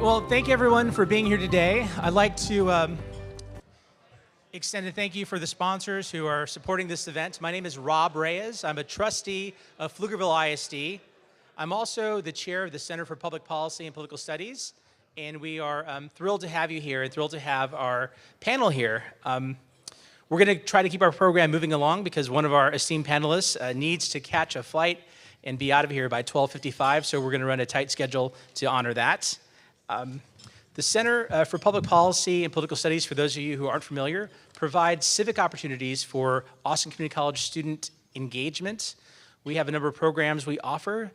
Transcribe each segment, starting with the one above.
Well, thank you everyone for being here today. I'd like to extend a thank you for the sponsors who are supporting this event. My name is Rob Reyes. I'm a trustee of Pflugerville ISD. I'm also the chair of the Center for Public Policy and Political Studies, and we are thrilled to have you here and thrilled to have our panel here. We're going to try to keep our program moving along because one of our esteemed panelists needs to catch a flight and be out of here by 12:55, so we're going to run a tight schedule to honor that. The Center for Public Policy and Political Studies, for those of you who aren't familiar, provides civic opportunities for Austin Community College student engagement. We have a number of programs we offer,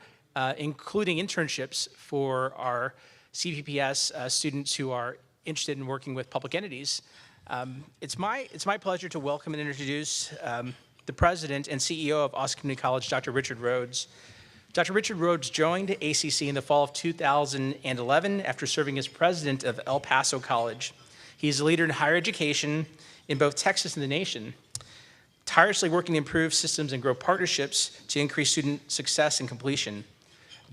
including internships for our CPPS students who are interested in working with public entities. It's my pleasure to welcome and introduce the president and CEO of Austin Community College, Dr. Richard Rhodes. Dr. Richard Rhodes joined ACC in the fall of 2011 after serving as president of El Paso College. He's a leader in higher education in both Texas and the nation, tirelessly working to improve systems and grow partnerships to increase student success and completion.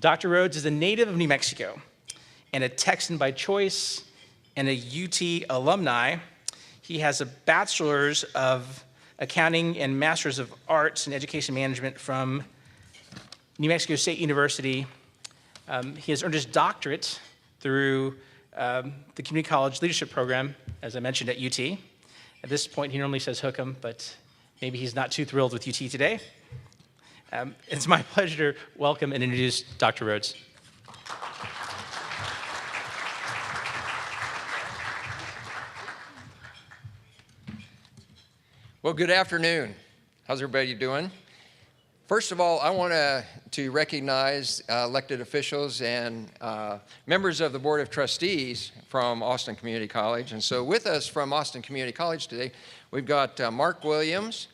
Dr. Rhodes is a native of New Mexico and a Texan by choice and a UT alumni. He has a bachelor's of accounting and master's of arts in education management from New Mexico State University. He has earned his doctorate through the Community College Leadership Program, as I mentioned, at UT. At this point, he normally says hook 'em, but maybe he's not too thrilled with UT today. It's my pleasure to welcome and introduce Dr. Rhodes. Well, good afternoon. How's everybody doing? First of all, I want to recognize elected officials and members of the Board of Trustees from Austin Community College. And so with us from Austin Community College today, we've got Mark Williams,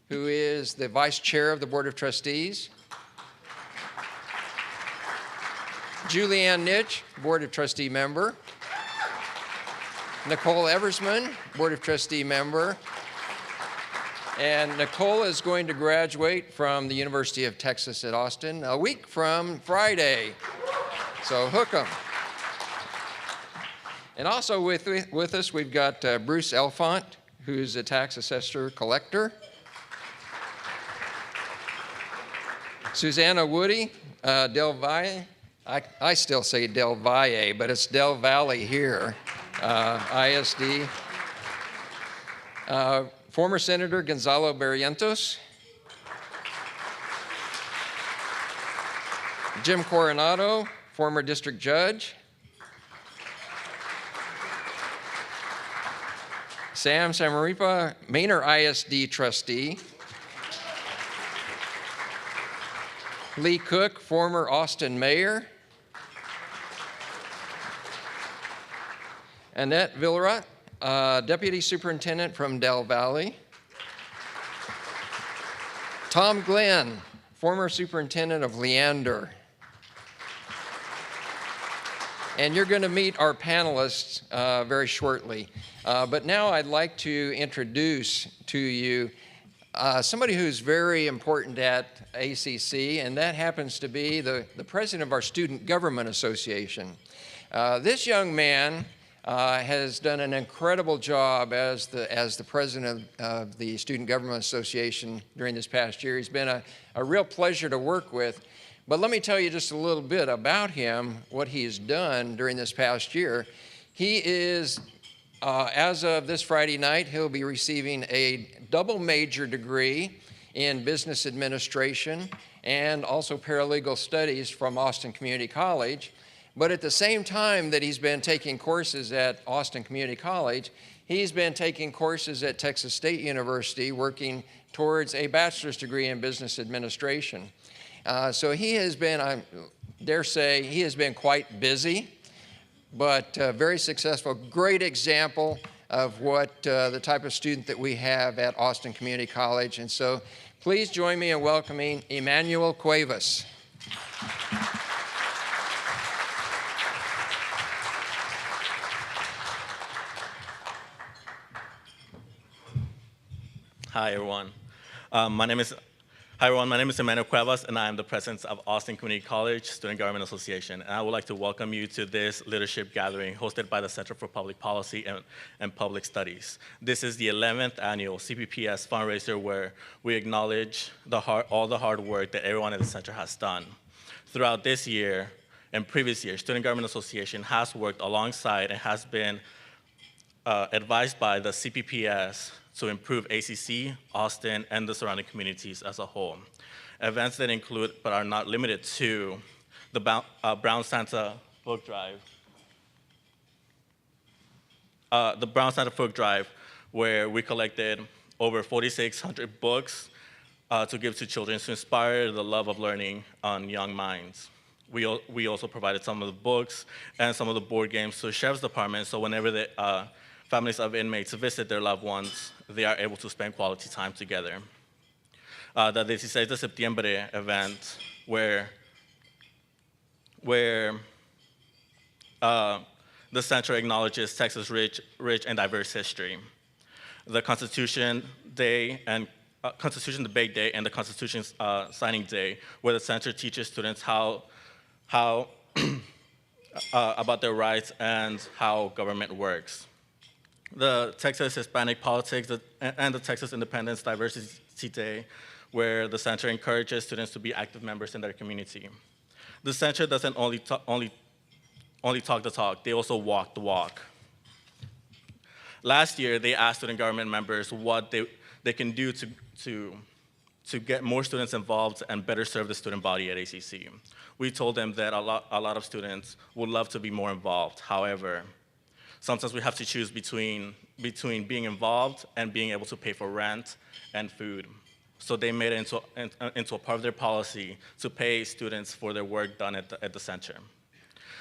who is the Vice Chair of the Board of Trustees. Julianne Nitch, Board of Trustee member. Nicole Eversman, Board of Trustee member. And Nicole is going to graduate from the University of Texas at Austin a week from Friday. So hook 'em. And also with us, we've got Bruce Elfont, who's a tax assessor collector. Susanna Woody, Del Valle. I still say Del Valle, but it's Del Valley here, ISD. Former Senator Gonzalo Barrientos, Jim Coronado, former district judge, Sam Samaripa, Manor ISD trustee, Lee Cook, former Austin mayor, Annette Villarot, Deputy Superintendent from Del Valley. Tom Glenn, former Superintendent of Leander. And you're going to meet our panelists very shortly. But now I'd like to introduce to you somebody who's very important at ACC, and that happens to be the president of our Student Government Association. This young man has done an incredible job as the president of the Student Government Association during this past year. He's been a real pleasure to work with. But let me tell you just a little bit about him, what he's done during this past year. He is, as of this Friday night, he'll be receiving a double major degree in business administration and also paralegal studies from Austin Community College. But at the same time that he's been taking courses at Austin Community College, he's been taking courses at Texas State University working towards a bachelor's degree in business administration. So he has been, I dare say, he has been quite busy, but very successful. Great example of what the type of student that we have at Austin Community College. And so please join me in welcoming Emmanuel Cuevas. Hi, everyone. My name is Hi everyone, my name is Emmanuel Cuevas and I am the president of Austin Community College Student Government Association. And I would like to welcome you to this leadership gathering hosted by the Center for Public Policy and Public Studies. This is the 11th annual CPPS fundraiser where we acknowledge all the hard work that everyone at the center has done. Throughout this year and previous years, Student Government Association has worked alongside and has been advised by the CPPS to improve ACC, Austin, and the surrounding communities as a whole. Events that include, but are not limited to, the Brown Santa Book Drive. The Brown Santa Book Drive, where we collected over 4,600 books to give to children to inspire the love of learning on young minds. We also provided some of the books and some of the board games to the Sheriff's Department, so whenever the families of inmates visit their loved ones, they are able to spend quality time together. The 16 de septiembre event, where the center acknowledges Texas' rich and diverse history. The Constitution Day and Constitution Debate Day and the Constitution Signing Day, where the center teaches students how about their rights and how government works. The Texas Hispanic Politics and the Texas Independence Diversity Day, where the center encourages students to be active members in their community. The center doesn't only talk the talk, they also walk the walk. Last year, they asked student government members what they can do to get more students involved and better serve the student body at ACC. We told them that a lot of students would love to be more involved. However, sometimes we have to choose between being involved and being able to pay for rent and food. So they made it into a part of their policy to pay students for their work done at the center.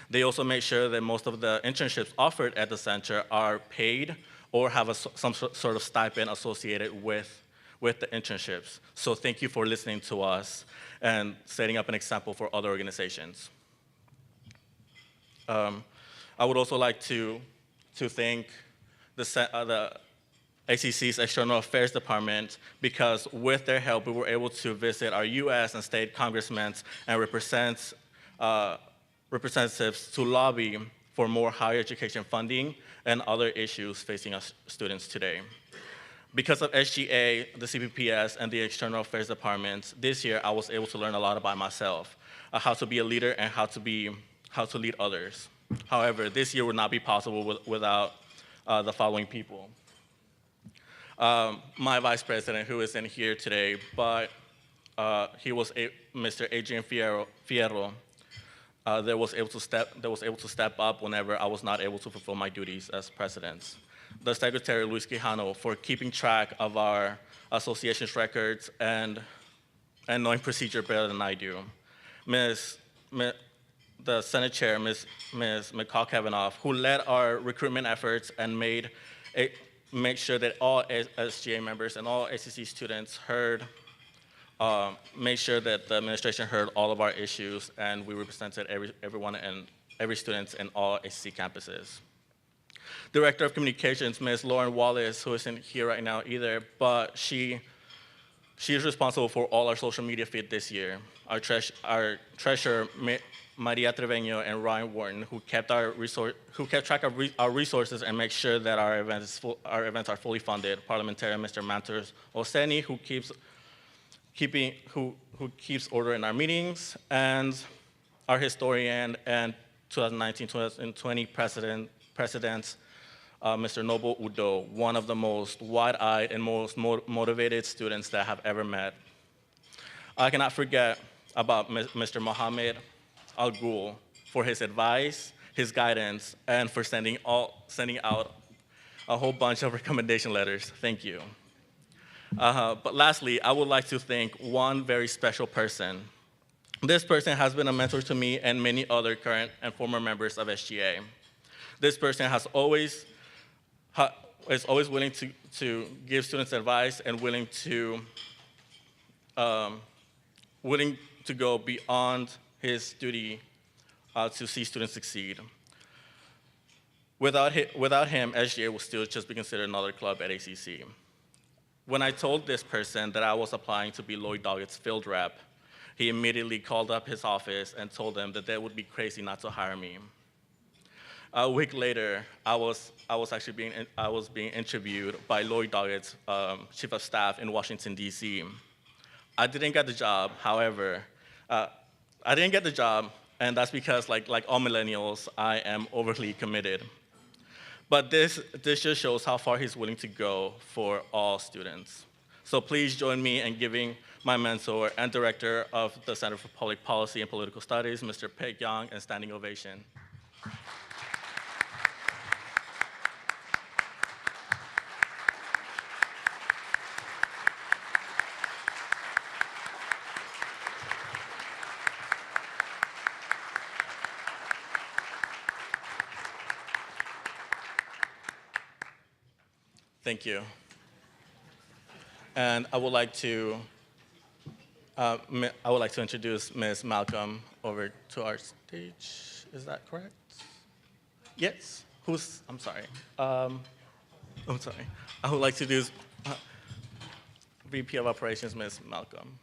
They also made sure that most of the internships offered at the center are paid or have some sort of stipend associated with the internships. So thank you for listening to us and setting up an example for other organizations. I would also like to thank the ACC's External Affairs Department, because with their help, we were able to visit our US and state congressmen and representatives to lobby for more higher education funding and other issues facing us students today. Because of SGA, the CPPS, and the External Affairs Department, this year I was able to learn a lot about myself, how to be a leader and how to lead others. However, this year would not be possible without the following people. My vice president, who isn't here today, but he was Mr. Adrian Fierro, that was able to step up whenever I was not able to fulfill my duties as president. The Secretary, Luis Quijano, for keeping track of our association's records and knowing procedure better than I do. The Senate Chair, Ms. McCall-Kavanaugh, who led our recruitment efforts and made sure that all SGA members and all ACC students made sure that the administration heard all of our issues, and we represented everyone and every student in all ACC campuses. Director of Communications, Ms. Lauren Wallace, who isn't here right now either, but she is responsible for all our social media feed this year. Our treasurer, Maria Treveño, and Ryan Wharton, who kept track of our resources and make sure that our events are fully funded. Parliamentarian Mr. Mantos Oseni, who keeps order in our meetings, and our historian and 2019-2020 president, Mr. Noble Udo, one of the most wide-eyed and most motivated students that I have ever met. I cannot forget about Mr. Mohammed Al-Ghul for his advice, his guidance, and for sending out a whole bunch of recommendation letters. Thank you. But lastly, I would like to thank one very special person. This person has been a mentor to me and many other current and former members of SGA. This person is always willing to give students advice and willing to go beyond his duty to see students succeed. Without him, SGA will still just be considered another club at ACC. When I told this person that I was applying to be Lloyd Doggett's field rep, he immediately called up his office and told them that they would be crazy not to hire me. A week later, I was being interviewed by Lloyd Doggett's chief of staff in Washington, D.C. I didn't get the job, however. I didn't get the job, and that's because, like all millennials, I am overly committed. But this just shows how far he's willing to go for all students. So please join me in giving my mentor and director of the Center for Public Policy and Political Studies, Mr. Peg Young, a standing ovation. Thank you. And I would like to introduce Ms. Malcolm over to our stage. Is that correct? Yes. I'm sorry. I'm sorry. I would like to introduce VP of Operations, Ms. Malcolm.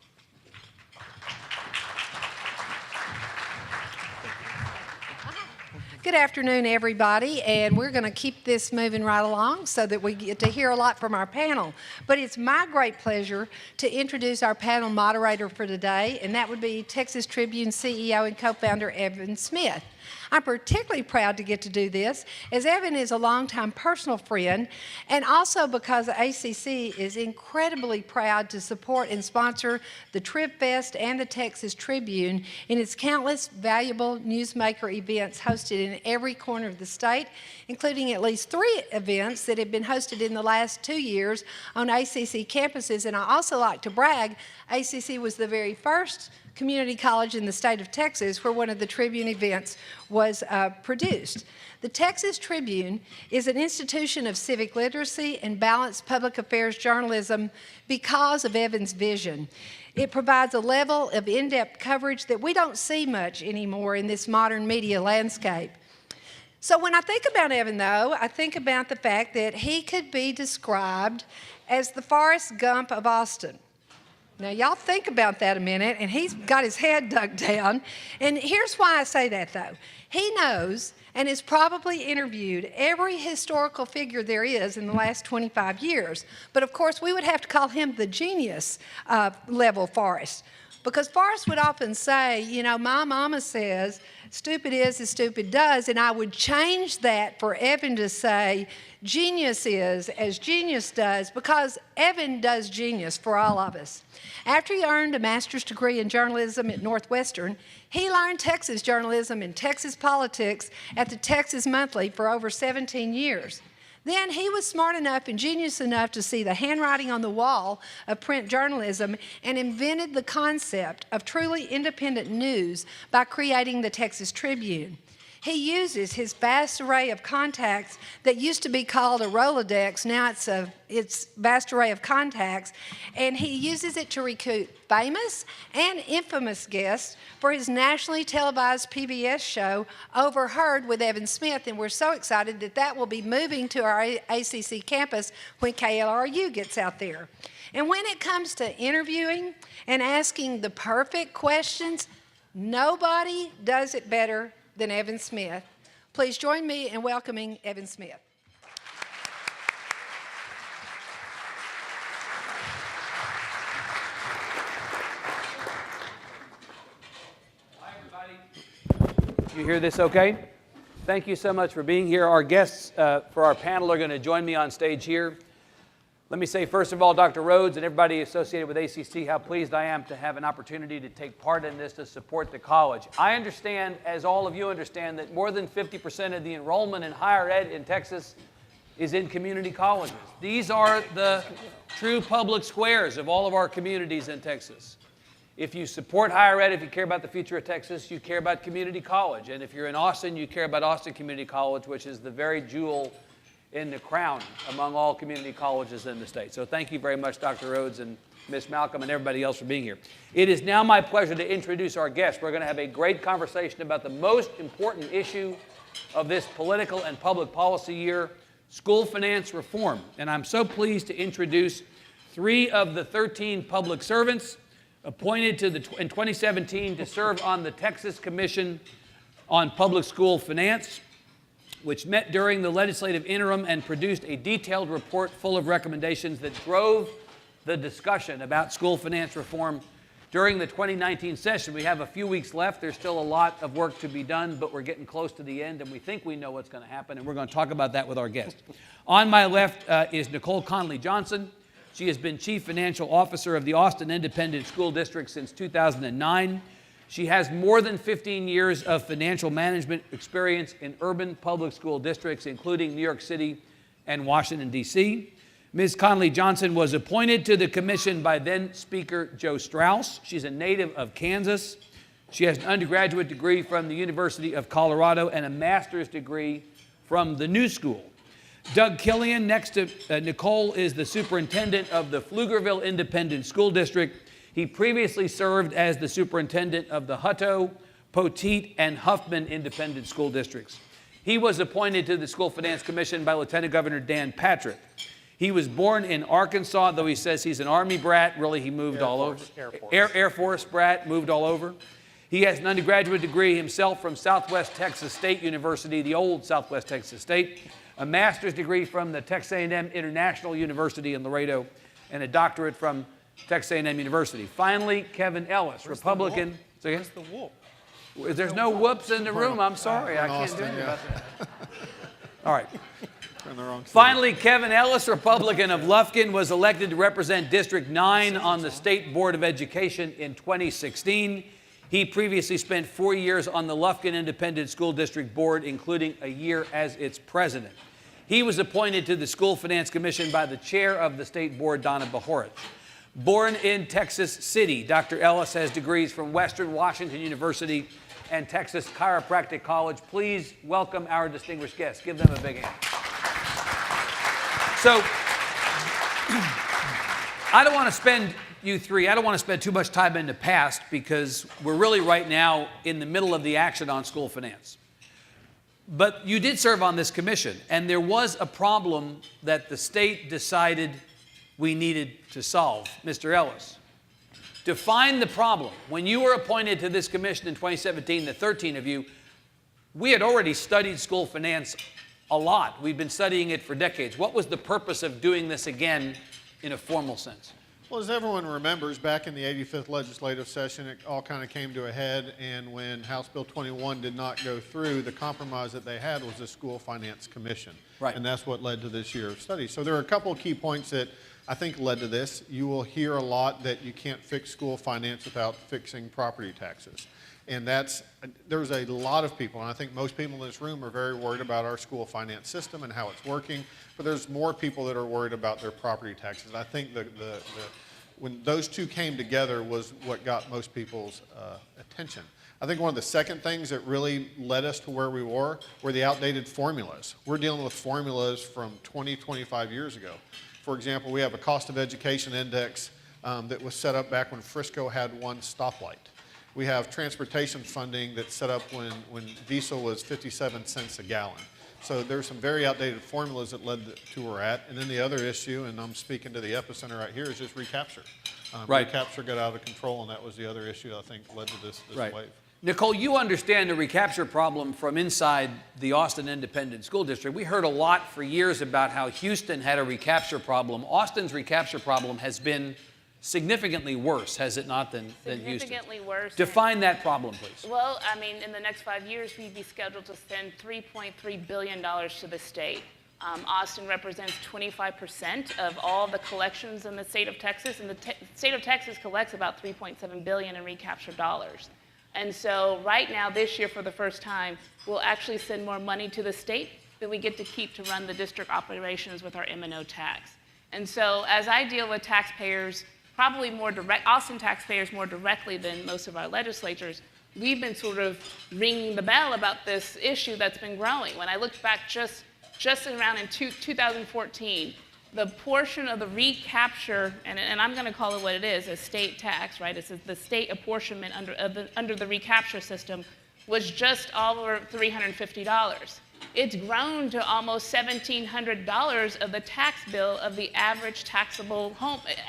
Good afternoon, everybody, and we're going to keep this moving right along so that we get to hear a lot from our panel. But it's my great pleasure to introduce our panel moderator for today, and that would be Texas Tribune CEO and co-founder Evan Smith. I'm particularly proud to get to do this, as Evan is a longtime personal friend, and also because the ACC is incredibly proud to support and sponsor the Trib Fest and the Texas Tribune in its countless valuable newsmaker events hosted in every corner of the state, including at least 3 events that have been hosted in the last 2 years on ACC campuses. And I also like to brag, ACC was the very first community college in the state of Texas where one of the Tribune events was produced. The Texas Tribune is an institution of civic literacy and balanced public affairs journalism because of Evan's vision. It provides a level of in-depth coverage that we don't see much anymore in this modern media landscape. So when I think about Evan, though, I think about the fact that he could be described as the Forrest Gump of Austin. Now, y'all think about that a minute, and he's got his head dug down. And here's why I say that, though. He knows and has probably interviewed every historical figure there is in the last 25 years. But, of course, we would have to call him the genius level Forrest. Because Forrest would often say, you know, my mama says, stupid is as stupid does, and I would change that for Evan to say, genius is as genius does, because Evan does genius for all of us. After he earned a master's degree in journalism at Northwestern, he learned Texas journalism and Texas politics at the Texas Monthly for over 17 years. Then he was smart enough and genius enough to see the handwriting on the wall of print journalism and invented the concept of truly independent news by creating the Texas Tribune. He uses his vast array of contacts that used to be called a Rolodex, now it's vast array of contacts, and he uses it to recruit famous and infamous guests for his nationally televised PBS show, Overheard with Evan Smith, and we're so excited that that will be moving to our ACC campus when KLRU gets out there. And when it comes to interviewing and asking the perfect questions, nobody does it better than Evan Smith. Please join me in welcoming Evan Smith. Hi, everybody. You hear this okay? Thank you so much for being here. Our guests for our panel are going to join me on stage here. Let me say, first of all, Dr. Rhodes and everybody associated with ACC, how pleased I am to have an opportunity to take part in this to support the college. I understand, as all of you understand, that more than 50% of the enrollment in higher ed in Texas is in community colleges. These are the true public squares of all of our communities in Texas. If you support higher ed, if you care about the future of Texas, you care about community college. And if you're in Austin, you care about Austin Community College, which is the very jewel in the crown among all community colleges in the state. So thank you very much, Dr. Rhodes and Ms. Malcolm and everybody else for being here. It is now my pleasure to introduce our guests. We're going to have a great conversation about the most important issue of this political and public policy year, school finance reform. And I'm so pleased to introduce 3 of the 13 public servants appointed in 2017 to serve on the Texas Commission on Public School Finance, which met during the legislative interim and produced a detailed report full of recommendations that drove the discussion about school finance reform during the 2019 session. We have a few weeks left. There's still a lot of work to be done, but we're getting close to the end, and we think we know what's going to happen, and we're going to talk about that with our guest. On my left is Nicole Conley-Johnson. She has been Chief Financial Officer of the Austin Independent School District since 2009. She has more than 15 years of financial management experience in urban public school districts, including New York City and Washington, D.C. Ms. Conley-Johnson was appointed to the commission by then Speaker Joe Strauss. She's a native of Kansas. She has an undergraduate degree from the University of Colorado and a master's degree from the New School. Doug Killian, next to Nicole, is the superintendent of the Pflugerville Independent School District. He previously served as the superintendent of the Hutto, Poteet, and Huffman Independent School Districts. He was appointed to the School Finance Commission by Lieutenant Governor Dan Patrick. He was born in Arkansas, though he says he's an Army brat. Really, he moved all over. Air Force brat, moved all over. He has an undergraduate degree himself from Southwest Texas State University, the old Southwest Texas State, a master's degree from the Texas A&M International University in Laredo, and a doctorate from Texas A&M University. Finally, Kevin Ellis, Republican. Where's the whoop? There's no whoops in the room. I'm sorry. I can't do anything about that. All right. Finally, Kevin Ellis, Republican of Lufkin, was elected to represent District 9 on the State Board of Education in 2016. He previously spent 4 years on the Lufkin Independent School District Board, including a year as its president. He was appointed to the School Finance Commission by the chair of the State Board, Donna Bahorich. Born in Texas City, Dr. Ellis has degrees from Western Washington University and Texas Chiropractic College. Please welcome our distinguished guests. Give them a big hand. So, I don't want to spend too much time in the past because we're really right now in the middle of the action on school finance. But you did serve on this commission, and there was a problem that the state decided we needed to solve. Mr. Ellis, define the problem. When you were appointed to this commission in 2017, the 13 of you, we had already studied school finance a lot. We've been studying it for decades. What was the purpose of doing this again in a formal sense? Well, as everyone remembers, back in the 85th legislative session, it all kind of came to a head, and when House Bill 21 did not go through, the compromise that they had was the School Finance Commission. Right. And that's what led to this year of study. So there are a couple of key points that I think led to this. You will hear a lot that you can't fix school finance without fixing property taxes. And there's a lot of people, and I think most people in this room are very worried about our school finance system and how it's working, but there's more people that are worried about their property taxes. I think when those two came together was what got most people's attention. I think one of the second things that really led us to where we were the outdated formulas. We're dealing with formulas from 20, 25 years ago. For example, we have a cost of education index that was set up back when Frisco had one stoplight. We have transportation funding that's set up when diesel was 57 cents a gallon. So there's some very outdated formulas that led to where we're at. And then the other issue, and I'm speaking to the epicenter right here, is just recapture. Right. Recapture got out of control, and that was the other issue I think led to this Right. wave. Nicole, you understand the recapture problem from inside the Austin Independent School District. We heard a lot for years about how Houston had a recapture problem. Austin's recapture problem has been significantly worse, has it not, than Houston? Significantly worse. Define that problem, please. Well, I mean, in the next 5 years, we'd be scheduled to spend $3.3 billion to the state. Austin represents 25% of all the collections in the state of Texas, and the state of Texas collects about $3.7 billion in recapture dollars. And so right now, this year, for the first time, we'll actually send more money to the state than we get to keep to run the district operations with our M&O tax. And so as I deal with taxpayers, probably Austin taxpayers more directly than most of our legislators, we've been sort of ringing the bell about this issue that's been growing. When I looked back just around in 2014, the portion of the recapture, and I'm going to call it what it is, a state tax, right? It's the state apportionment under the recapture system, was just over $350. it's grown to almost $1,700 of the tax bill of the average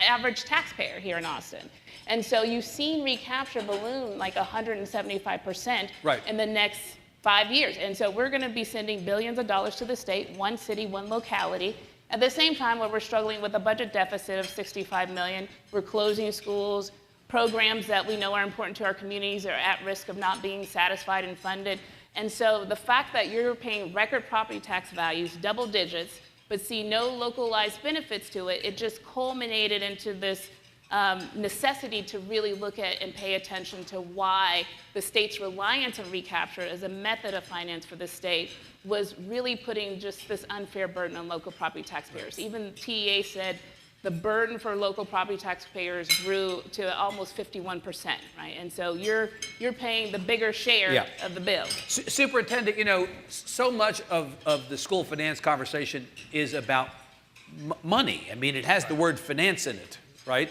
average taxpayer here in Austin. And so you've seen recapture balloon like 175% Right. in the next 5 years. And so we're going to be sending billions of dollars to the state, one city, one locality. At the same time, where we're struggling with a budget deficit of $65 million, we're closing schools, programs that we know are important to our communities are at risk of not being satisfied and funded. And so the fact that you're paying record property tax values, double digits, but see no localized benefits to it, it just culminated into this necessity to really look at and pay attention to why the state's reliance on recapture as a method of finance for the state was really putting just this unfair burden on local property taxpayers. Even TEA said the burden for local property taxpayers grew to almost 51%, right? And so you're paying the bigger share of the bill. Superintendent, you know, so much of the school finance conversation is about money. I mean, it has the word finance in it, right?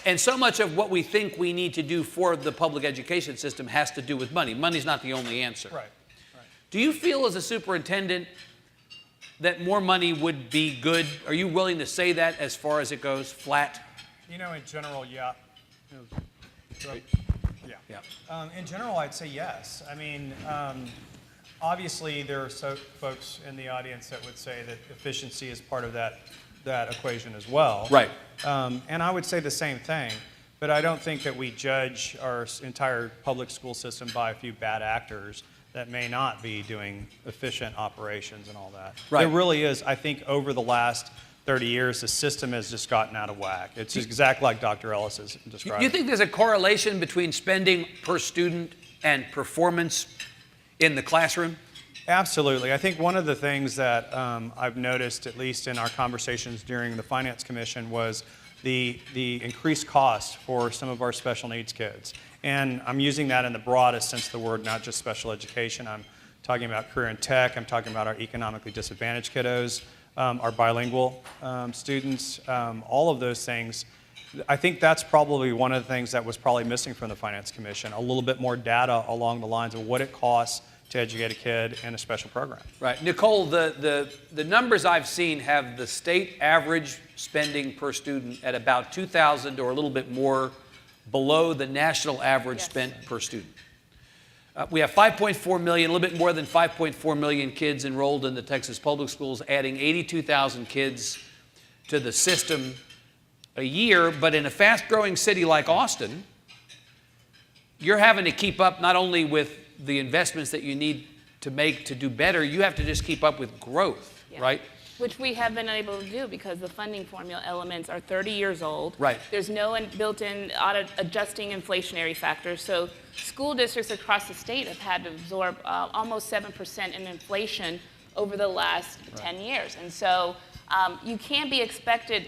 And so much of what we think we need to do for the public education system has to do with money. Money's not the only answer. Right. Do you feel as a superintendent that more money would be good? Are you willing to say that as far as it goes, flat? You know, in general, yeah. Yeah. In general, I'd say yes. I mean, obviously, there are folks in the audience that would say that efficiency is part of that equation as well. Right. And I would say the same thing, but I don't think that we judge our entire public school system by a few bad actors that may not be doing efficient operations and all that. Right. There really is, I think, over the last 30 years, the system has just gotten out of whack. It's exactly like Dr. Ellis has described. You think there's a correlation between spending per student and performance in the classroom? Absolutely. I think one of the things that I've noticed, at least in our conversations during the Finance Commission, was the increased cost for some of our special needs kids. And I'm using that in the broadest sense of the word, not just special education. I'm talking about career and tech. I'm talking about our economically disadvantaged kiddos, our bilingual students, all of those things. I think that's probably one of the things that was probably missing from the Finance Commission, a little bit more data along the lines of what it costs to educate a kid in a special program. Right. Nicole, the numbers I've seen have the state average spending per student at about $2,000 or a little bit more below the national average spent per student. We have 5.4 million, a little bit more than 5.4 million kids enrolled in the Texas public schools, adding 82,000 kids to the system a year. But in a fast-growing city like Austin, you're having to keep up not only with the investments that you need to make to do better, you have to just keep up with growth, right? Which we have been able to do because the funding formula elements are 30 years old. Right. There's no built-in adjusting inflationary factors. So school districts across the state have had to absorb almost 7% in inflation over the last 10 years. And so you can't be expected,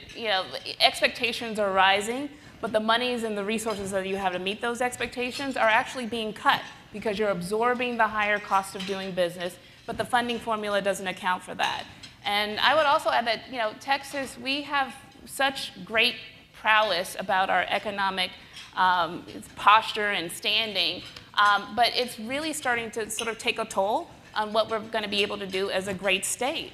expectations are rising, but the monies and the resources that you have to meet those expectations are actually being cut because you're absorbing the higher cost of doing business, but the funding formula doesn't account for that. And I would also add that, Texas, we have such great prowess about our economic posture and standing, but it's really starting to sort of take a toll on what we're going to be able to do as a great state.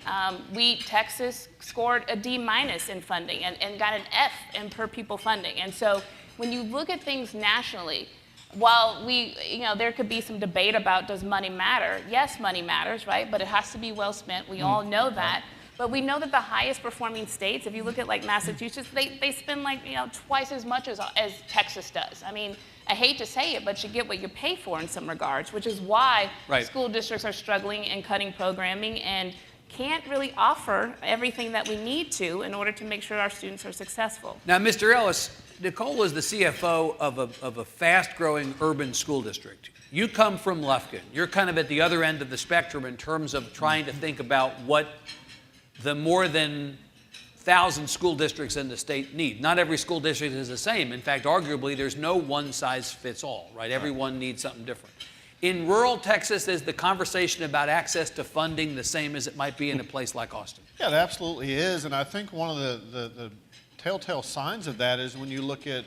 Texas scored a D- in funding and got an F in per pupil funding. And so when you look at things nationally, while there could be some debate about does money matter? Yes, money matters, right? But it has to be well spent. We all know that. But we know that the highest performing states, if you look at like Massachusetts, they spend like twice as much as Texas does. I mean, I hate to say it, but you get what you pay for in some regards, which is why school districts are struggling and cutting programming and can't really offer everything that we need to in order to make sure our students are successful. Now, Mr. Ellis, Nicole is the CFO of a fast-growing urban school district. You come from Lufkin. You're kind of at the other end of the spectrum in terms of trying to think about what the more than 1,000 school districts in the state need. Not every school district is the same. In fact, arguably, there's no one-size-fits-all, right? Everyone needs something different. In rural Texas, is the conversation about access to funding the same as it might be in a place like Austin? Yeah, it absolutely is. And I think one of the telltale signs of that is when you look at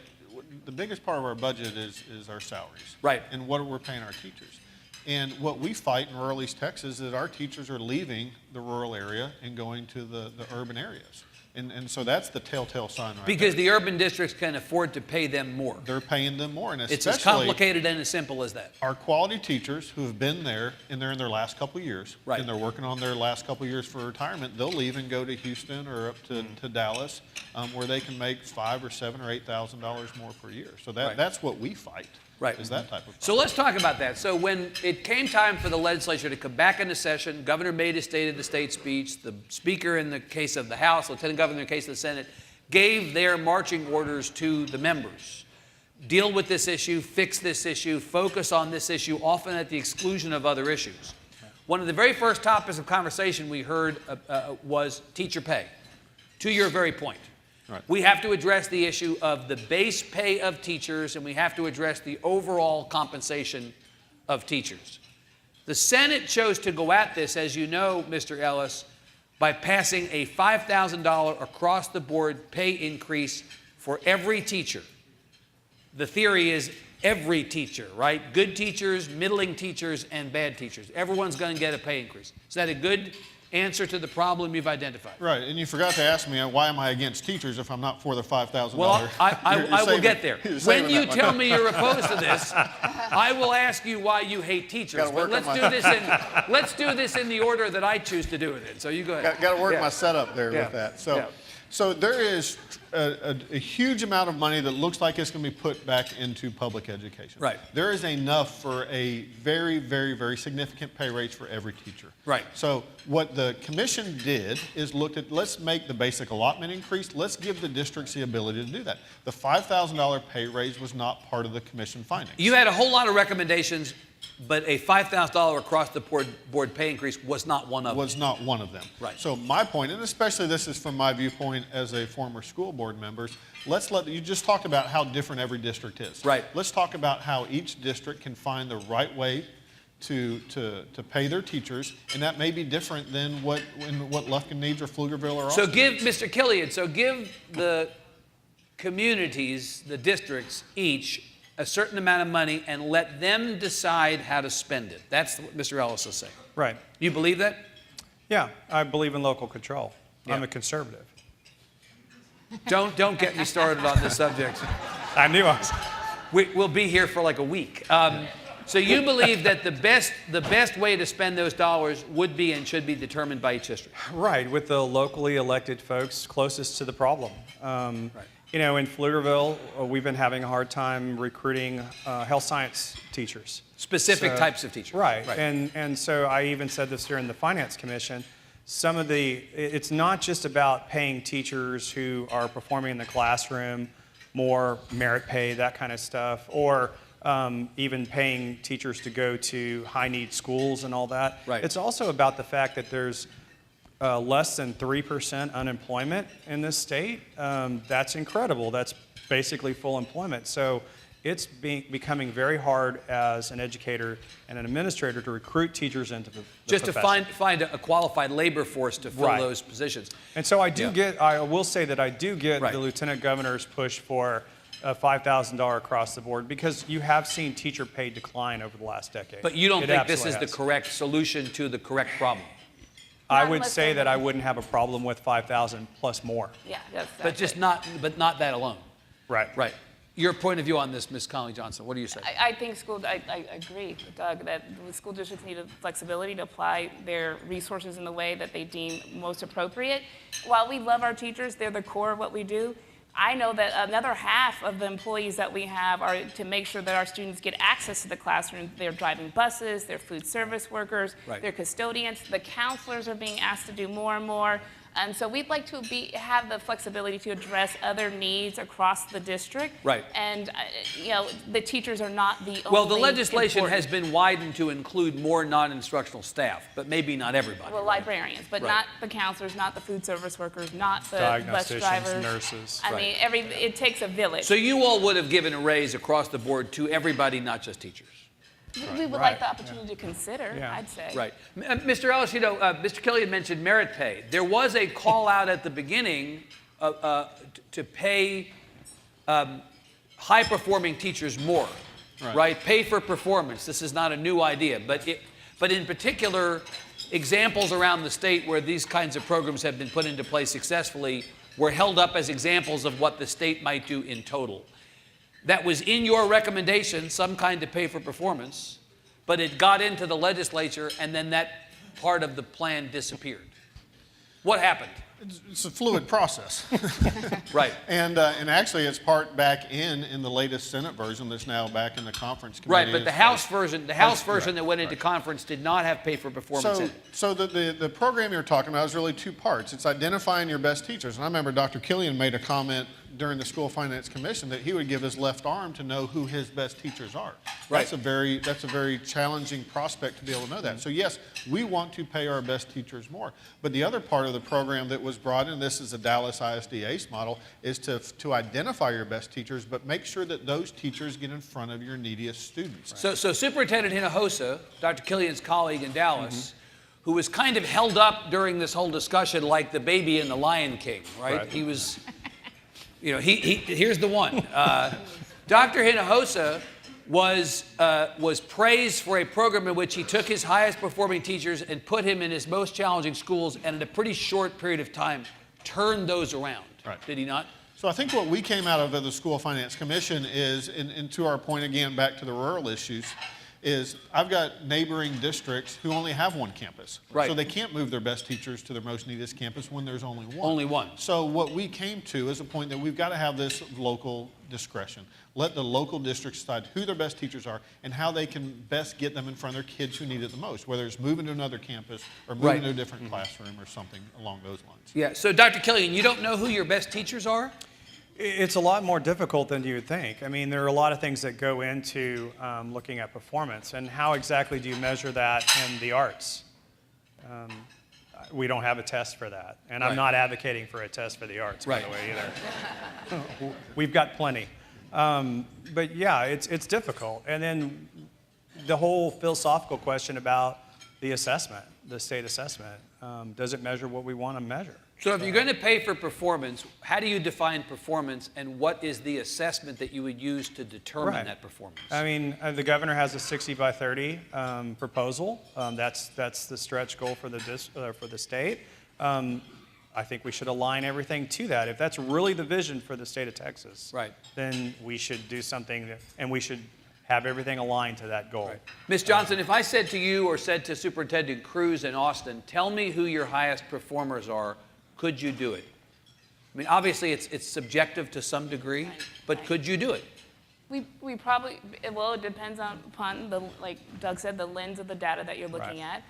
the biggest part of our budget is our salaries. Right. And what we're paying our teachers. And what we fight in rural East Texas is that our teachers are leaving the rural area and going to the urban areas. And so that's the telltale sign right Because there. the urban districts can afford to pay them more. They're paying them more. And It's as especially complicated and as simple as that. our quality teachers who have been there and they're in their last couple of years, Right. and they're working on their last couple of years for retirement, they'll leave and go to Houston or up to Dallas, where they can make $5,000 or $7,000 or $8,000 more per year. So Right. that's what we fight. Right. Is that type of. So let's talk about that. So when it came time for the legislature to come back into session, Governor made his State of the State speech. The Speaker in the case of the House, Lieutenant Governor in the case of the Senate, gave their marching orders to the members. Deal with this issue, fix this issue, focus on this issue, often at the exclusion of other issues. One of the very first topics of conversation we heard was teacher pay, to your very point. Right. We have to address the issue of the base pay of teachers, and we have to address the overall compensation of teachers. The Senate chose to go at this, as you know, Mr. Ellis, by passing a $5,000 across-the-board pay increase for every teacher. The theory is every teacher, right? Good teachers, middling teachers, and bad teachers. Everyone's going to get a pay increase. Is that a good answer to the problem you've identified? Right, and you forgot to ask me, why am I against teachers if I'm not for the $5,000? Well, I will get there. When you tell me you're opposed to this, I will ask you why you hate teachers. But let's do this in the order that I choose to do it in. So you go ahead. Got to work Yeah. my setup there Yeah. with that. So, Yeah. so there is a huge amount of money that looks like it's going to be put back into public education. Right. There is enough for a very, very, very significant pay raise for every teacher. Right. So what the commission did is looked at, let's make the basic allotment increase. Let's give the districts the ability to do that. The $5,000 pay raise was not part of the commission findings. You had a whole lot of recommendations, but a $5,000 across-the-board pay increase was not one of them. Was not one of them. Right. So my point, and especially this is from my viewpoint as a former school board member, you just talked about how different every district is. Right. Let's talk about how each district can find the right way to pay their teachers, and that may be different than what Lufkin needs or Pflugerville or So Austin give, needs. Mr. Killian, give the communities, the districts, each a certain amount of money and let them decide how to spend it. That's what Mr. Ellis is saying. Right. You believe that? Yeah, I believe in local control. I'm Yeah. a conservative. Don't get me started on this subject. I knew I was. We'll be here for like a week. So you believe that the best way to spend those dollars would be and should be determined by each district? Right, with the locally elected folks closest to the problem. Right. You know, in Pflugerville, we've been having a hard time recruiting health science teachers. Specific types of teachers. Right. And so I even said this during the Finance Commission. It's not just about paying teachers who are performing in the classroom more merit pay, that kind of stuff, or even paying teachers to go to high-need schools and all that. Right. It's also about the fact that there's less than 3% unemployment in this state. That's incredible. That's basically full employment. So it's becoming very hard as an educator and an administrator to recruit teachers into the Just to profession. find a qualified labor force to fill Right. those positions. And so I will say that I do get Right. the Lieutenant Governor's push for a $5,000 across the board, because you have seen teacher pay decline over the last decade. But you don't It think this is absolutely the has. correct solution to the correct problem? I Not would unless say they're- that I wouldn't have a problem with 5,000 plus more. Yeah, that's But not that alone. Right. Right. Your point of view on this, Ms. Conley Johnson, what do you say? I think I agree with Doug that the school districts need the flexibility to apply their resources in the way that they deem most appropriate. While we love our teachers, they're the core of what we do. I know that another half of the employees that we have are to make sure that our students get access to the classroom. They're driving buses, they're food service workers, Right. they're custodians. The counselors are being asked to do more and more. And so we'd like to have the flexibility to address other needs across the district. Right. And, the teachers are not the only. Well, the legislation important- has been widened to include more non-instructional staff, but maybe not everybody. Well, right? librarians, but Right. not the counselors, not the food service workers, not the bus Diagnosticians, drivers. nurses. I mean, it takes a village. So you all would have given a raise across the board to everybody, not just teachers. We would Right. like the opportunity to consider, Yeah. I'd say. Right. Mr. Ellis, Mr. Killian mentioned merit pay. There was a call out at the beginning to pay high-performing teachers more. right? Pay for performance. This is not a new idea, but in particular, examples around the state where these kinds of programs have been put into place successfully were held up as examples of what the state might do in total. That was in your recommendation, some kind of pay for performance, but it got into the legislature and then that part of the plan disappeared. What happened? It's a fluid process. Right. And actually, it's part back in the latest Senate version that's now back in the conference committee. Right, but the House version, that went into conference did not have pay for performance in it. So the program you're talking about is really two parts. It's identifying your best teachers. And I remember Dr. Killian made a comment during the School Finance Commission that he would give his left arm to know who his best teachers are. Right. That's a very challenging prospect to be able to know that. So yes, we want to pay our best teachers more. But the other part of the program that was brought in, this is a Dallas ISD ACE model, is to identify your best teachers, but make sure that those teachers get in front of your neediest students. So Superintendent Hinojosa, Dr. Killian's colleague in Dallas, who was kind of held up during this whole discussion like the baby in the Lion King, right? He was, here's the one. Dr. Hinojosa was praised for a program in which he took his highest performing teachers and put him in his most challenging schools, and in a pretty short period of time turned those around. Right. Did he not? So I think what we came out of the School Finance Commission is, and to our point again, back to the rural issues, is I've got neighboring districts who only have one campus. Right. So they can't move their best teachers to their most neediest campus when there's only one. Only one. So what we came to is a point that we've got to have this local discretion. Let the local districts decide who their best teachers are and how they can best get them in front of their kids who need it the most, whether it's moving to another campus or moving to a different classroom or something along those lines. Yeah, so Dr. Killian, you don't know who your best teachers are? It's a lot more difficult than you would think. I mean, there are a lot of things that go into looking at performance, and how exactly do you measure that in the arts? We don't have a test for that, and I'm not advocating for a test for the arts, by the way, either. We've got plenty. But yeah, it's difficult. And then the whole philosophical question about the assessment, the state assessment, does it measure what we want to measure? So if you're going to pay for performance, how do you define performance, and what is the assessment that you would use to determine that performance? I mean, the governor has a 60 by 30 proposal. That's the stretch goal for the state. I think we should align everything to that. If that's really the vision for the state of Texas, then we should do something, and we should have everything aligned to that goal. Ms. Johnson, if I said to you or said to Superintendent Cruz in Austin, tell me who your highest performers are, could you do it? I mean, obviously it's subjective to some degree, but could you do it? We probably, well, it depends upon the, like Doug said, the lens of the data that you're looking at.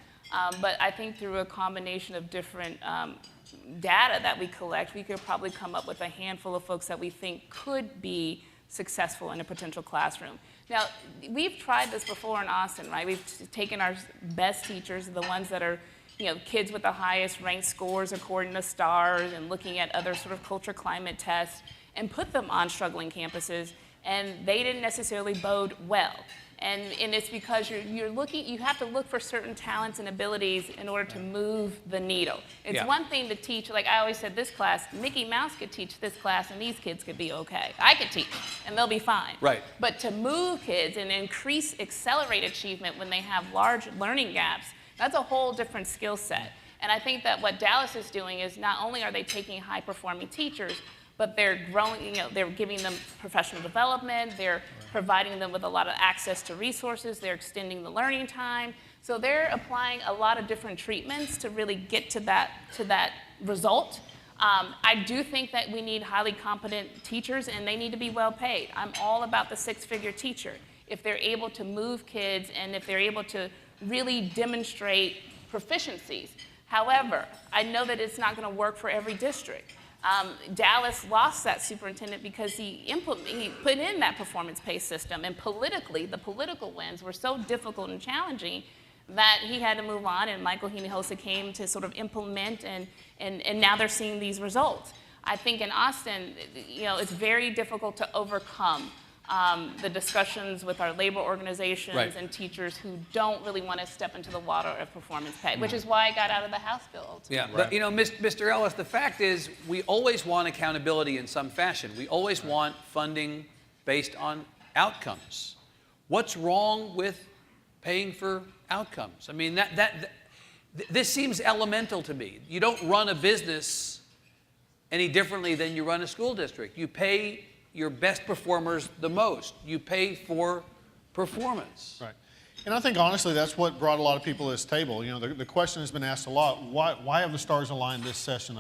But I think through a combination of different data that we collect, we could probably come up with a handful of folks that we think could be successful in a potential classroom. Now, we've tried this before in Austin, right? We've taken our best teachers, the ones that are, kids with the highest ranked scores according to STARS, and looking at other sort of culture climate tests, and put them on struggling campuses, and they didn't necessarily bode well. And it's because you have to look for certain talents and abilities in order to move the needle. It's one thing to teach, like I always said, this class, Mickey Mouse could teach this class and these kids could be okay. I could teach and they'll be fine. Right. But to move kids and accelerate achievement when they have large learning gaps, that's a whole different skill set. And I think that what Dallas is doing is not only are they taking high performing teachers, but they're growing, they're giving them professional development, they're providing them with a lot of access to resources, they're extending the learning time. So they're applying a lot of different treatments to really get to that result. I do think that we need highly competent teachers, and they need to be well paid. I'm all about the six-figure teacher. If they're able to move kids and if they're able to really demonstrate proficiencies. However, I know that it's not going to work for every district. Dallas lost that superintendent because he put in that performance-based system, and politically, the political wins were so difficult and challenging that he had to move on, and Michael Hinojosa came to sort of implement, and now they're seeing these results. I think in Austin, it's very difficult to overcome the discussions with our labor organizations and teachers who don't really want to step into the water of performance pay, which is why I got out of the House bill ultimately. Yeah, but Mr. Ellis, the fact is we always want accountability in some fashion. We always want funding based on outcomes. What's wrong with paying for outcomes? I mean, this seems elemental to me. You don't run a business any differently than you run a school district. You pay your best performers the most. You pay for performance. Right. And I think honestly that's what brought a lot of people to this table. You know, the question has been asked a lot, why have the stars aligned this session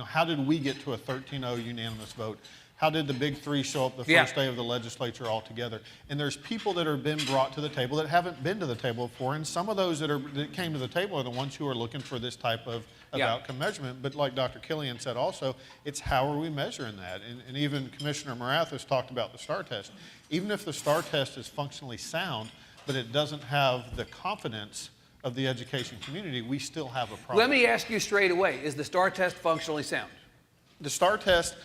how did we get to a 13-0 unanimous vote? How did the big three show up the first day of the legislature all together? And there's people that have been brought to the table that haven't been to the table before, and some of those that came to the table are the ones who are looking for this type of outcome measurement. But like Dr. Killian said also, it's how are we measuring that? And even Commissioner Marathas talked about the STAR test. Even if the STAR test is functionally sound, but it doesn't have the confidence of the education community, we still have a problem. Let me ask you straight away, is the STAR test functionally sound? The STAR test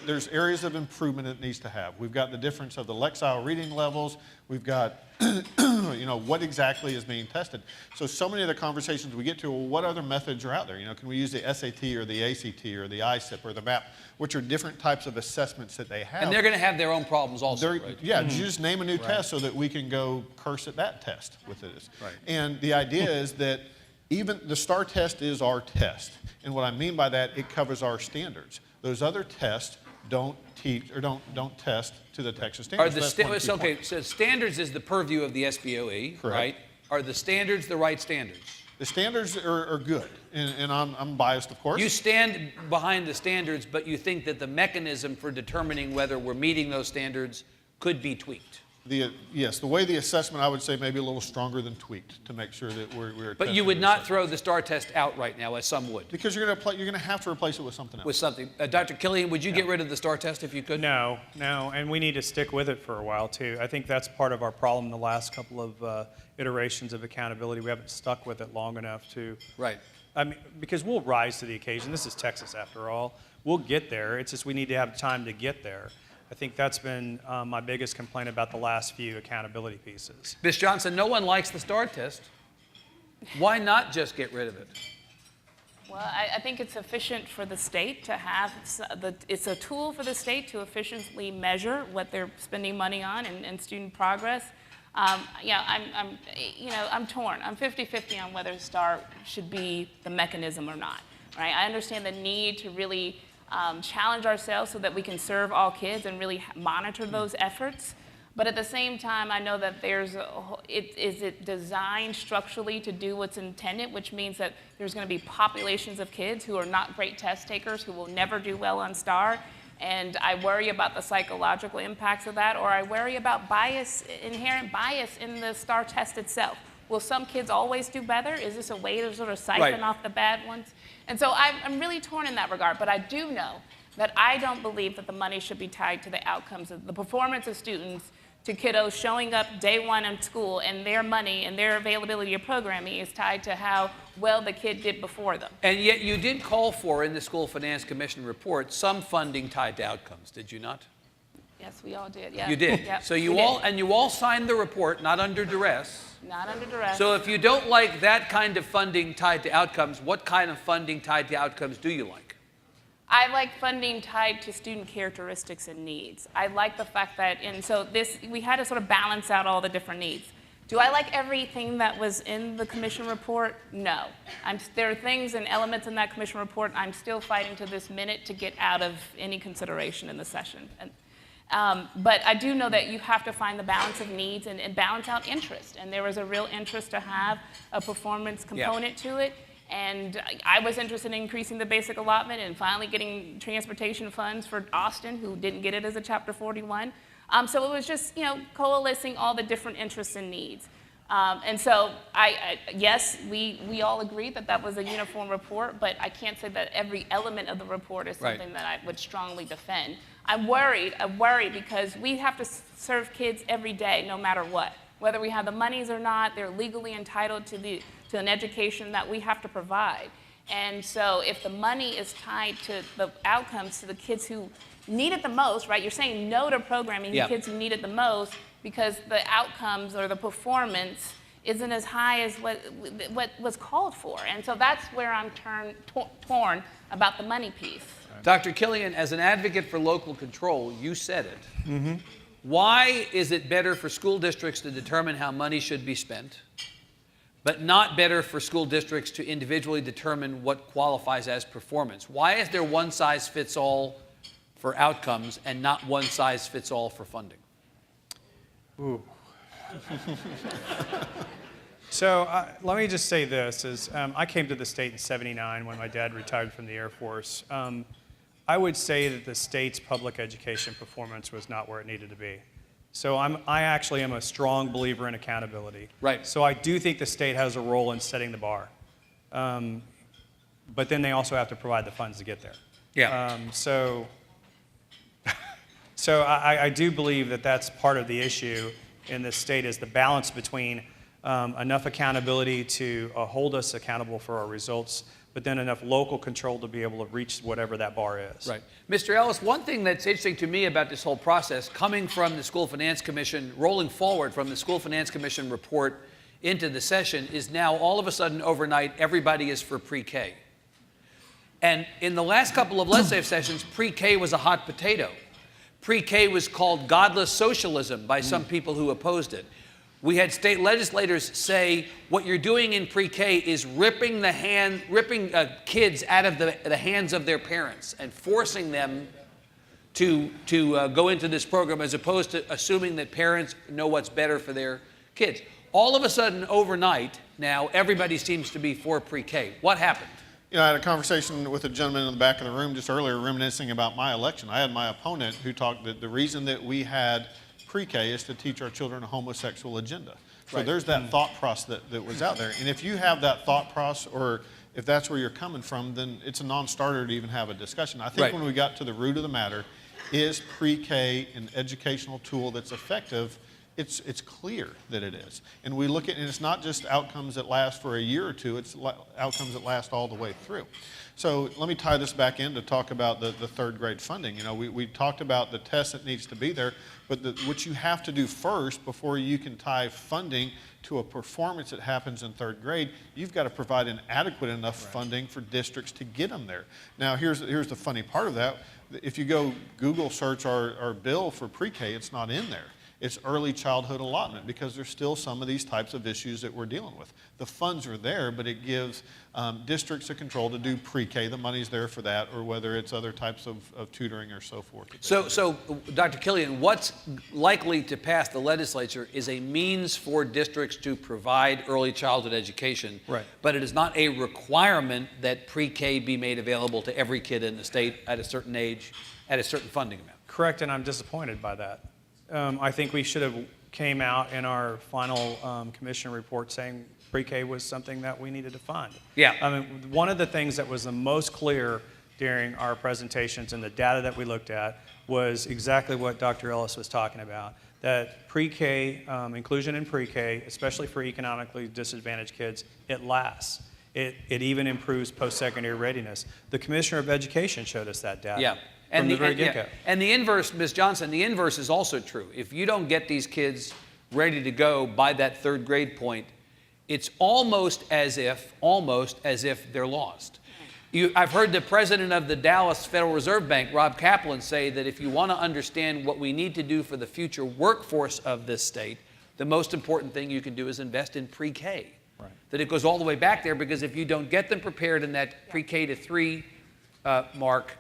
there's areas of improvement it needs to have. We've got the difference of the Lexile reading levels. We've got, what exactly is being tested. So many of the conversations we get to, well, what other methods are out there? Can we use the SAT or the ACT or the ISIP or the MAP, which are different types of assessments that they have. And they're going to have their own problems also, right? Yeah, just name a new test so that we can go curse at that test with it. Right. And the idea is that even the STAR test is our test. And what I mean by that, it covers our standards. Those other tests don't teach or don't test to the Texas standards. So standards is the purview of the SBOE, right? Are the standards the right standards? The standards are good, and I'm biased, of course. You stand behind the standards, but you think that the mechanism for determining whether we're meeting those standards could be tweaked. Yes, the way the assessment, I would say, maybe a little stronger than tweaked to make sure that we're. But you would not throw the STAR test out right now, as some would. Because you're going to have to replace it with something else. With something. Dr. Killian, would you get rid of the STAR test if you could? No, and we need to stick with it for a while too. I think that's part of our problem the last couple of iterations of accountability. We haven't stuck with it long enough to. Right. I mean, because we'll rise to the occasion. This is Texas after all. We'll get there. It's just we need to have time to get there. I think that's been my biggest complaint about the last few accountability pieces. Ms. Johnson, no one likes the STAR test. Why not just get rid of it? Well, I think it's efficient for the state to have, it's a tool for the state to efficiently measure what they're spending money on and student progress. I'm torn. I'm 50-50 on whether STAR should be the mechanism or not, right? I understand the need to really challenge ourselves so that we can serve all kids and really monitor those efforts. But at the same time, I know that is it designed structurally to do what's intended, which means that there's going to be populations of kids who are not great test takers, who will never do well on STAR. And I worry about the psychological impacts of that, or I worry about inherent bias in the STAR test itself. Will some kids always do better? Is this a way to sort of siphon off the bad ones? And so I'm really torn in that regard, but I do know that I don't believe that the money should be tied to the outcomes of the performance of students, to kiddos showing up day one in school, and their money and their availability of programming is tied to how well the kid did before them. And yet you did call for, in the School Finance Commission report, some funding tied to outcomes, did you not? Yes, we all did, yeah. You did. Yep, so you all signed the report, not under duress. Not under duress. So if you don't like that kind of funding tied to outcomes, what kind of funding tied to outcomes do you like? I like funding tied to student characteristics and needs. I like the fact that, we had to sort of balance out all the different needs. Do I like everything that was in the commission report? No. There are things and elements in that commission report I'm still fighting to this minute to get out of any consideration in the session. But I do know that you have to find the balance of needs and balance out interest. And there was a real interest to have a performance component to it. And I was interested in increasing the basic allotment and finally getting transportation funds for Austin, who didn't get it as a Chapter 41. So it was just, coalescing all the different interests and needs. And so, yes, we all agreed that was a uniform report, but I can't say that every element of the report is something that I would strongly defend. I'm worried because we have to serve kids every day, no matter what. Whether we have the monies or not, they're legally entitled to an education that we have to provide. And so if the money is tied to the outcomes to the kids who need it the most, right? You're saying no to programming the kids who need it the most because the outcomes or the performance isn't as high as what was called for. And so that's where I'm torn about the money piece. Dr. Killian, as an advocate for local control, you said it. Why is it better for school districts to determine how money should be spent, but not better for school districts to individually determine what qualifies as performance? Why is there one size fits all for outcomes and not one size fits all for funding? Ooh. So let me just say this, I came to the state in '79 when my dad retired from the Air Force. I would say that the state's public education performance was not where it needed to be. So I actually am a strong believer in accountability. Right. So I do think the state has a role in setting the bar. But then they also have to provide the funds to get there. Yeah. So I do believe that that's part of the issue in this state, is the balance between enough accountability to hold us accountable for our results, but then enough local control to be able to reach whatever that bar is. Right. Mr. Ellis, one thing that's interesting to me about this whole process, coming from the School Finance Commission, rolling forward from the School Finance Commission report into the session, is now all of a sudden overnight everybody is for pre-K. And in the last couple of legislative sessions, pre-K was a hot potato. Pre-K was called godless socialism by some people who opposed it. We had state legislators say what you're doing in pre-K is ripping kids out of the hands of their parents and forcing them to go into this program, as opposed to assuming that parents know what's better for their kids. All of a sudden, overnight, now everybody seems to be for pre-K. What happened? You know, I had a conversation with a gentleman in the back of the room just earlier, reminiscing about my election. I had my opponent who talked that the reason that we had pre-K is to teach our children a homosexual agenda. So there's that thought process that was out there. And if you have that thought process, or if that's where you're coming from, then it's a non-starter to even have a discussion. I think when we got to the root of the matter, is pre-K an educational tool that's effective? It's clear that it is. And we look at, and it's not just outcomes that last for a year or two, it's outcomes that last all the way through. So let me tie this back in to talk about the third grade funding. You know, we talked about the test that needs to be there, but what you have to do first before you can tie funding to a performance that happens in third grade, you've got to provide an adequate enough funding for districts to get them there. Now, here's the funny part of that. If you go Google search our bill for pre-K, it's not in there. It's early childhood allotment, because there's still some of these types of issues that we're dealing with. The funds are there, but it gives districts the control to do pre-K. The money's there for that, or whether it's other types of tutoring or so forth. So, Dr. Killian, what's likely to pass the legislature is a means for districts to provide early childhood education. Right. But it is not a requirement that pre-K be made available to every kid in the state at a certain age, at a certain funding amount. Correct, and I'm disappointed by that. I think we should have came out in our final commission report saying pre-K was something that we needed to fund. Yeah. I mean, one of the things that was the most clear during our presentations and the data that we looked at was exactly what Dr. Ellis was talking about, that pre-K, inclusion in pre-K, especially for economically disadvantaged kids, it lasts. It even improves post-secondary readiness. The Commissioner of Education showed us that data. Yeah. From the very get-go. And the inverse, Ms. Johnson, the inverse is also true. If you don't get these kids ready to go by that third grade point, it's almost as if they're lost. I've heard the president of the Dallas Federal Reserve Bank, Rob Kaplan, say that if you want to understand what we need to do for the future workforce of this state, the most important thing you can do is invest in pre-K. Right. That it goes all the way back there, because if you don't get them prepared in that pre-K to 3 mark,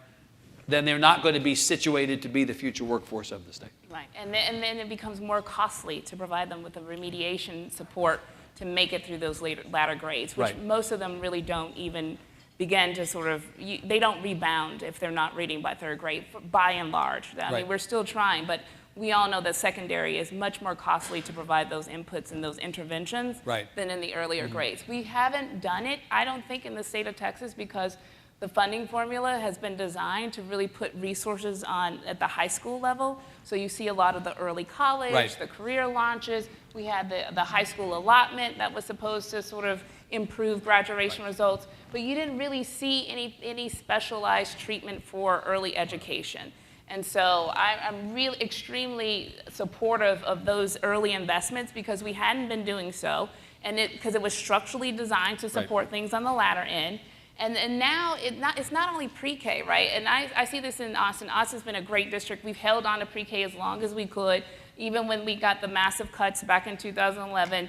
then they're not going to be situated to be the future workforce of the state. Right, and then it becomes more costly to provide them with the remediation support to make it through those latter grades, which most of them really don't even begin to they don't rebound if they're not reading by third grade, by and large. I mean, we're still trying, but we all know that secondary is much more costly to provide those inputs and those interventions than in the earlier grades. We haven't done it, I don't think, in the state of Texas, because the funding formula has been designed to really put resources at the high school level. So you see a lot of the early college, the career launches. We had the high school allotment that was supposed to sort of improve graduation results. But you didn't really see any specialized treatment for early education. And so I'm really extremely supportive of those early investments, because we hadn't been doing so, and because it was structurally designed to support things on the latter end. And now it's not only pre-K, right? And I see this in Austin. Austin's been a great district. We've held on to pre-K as long as we could. Even when we got the massive cuts back in 2011,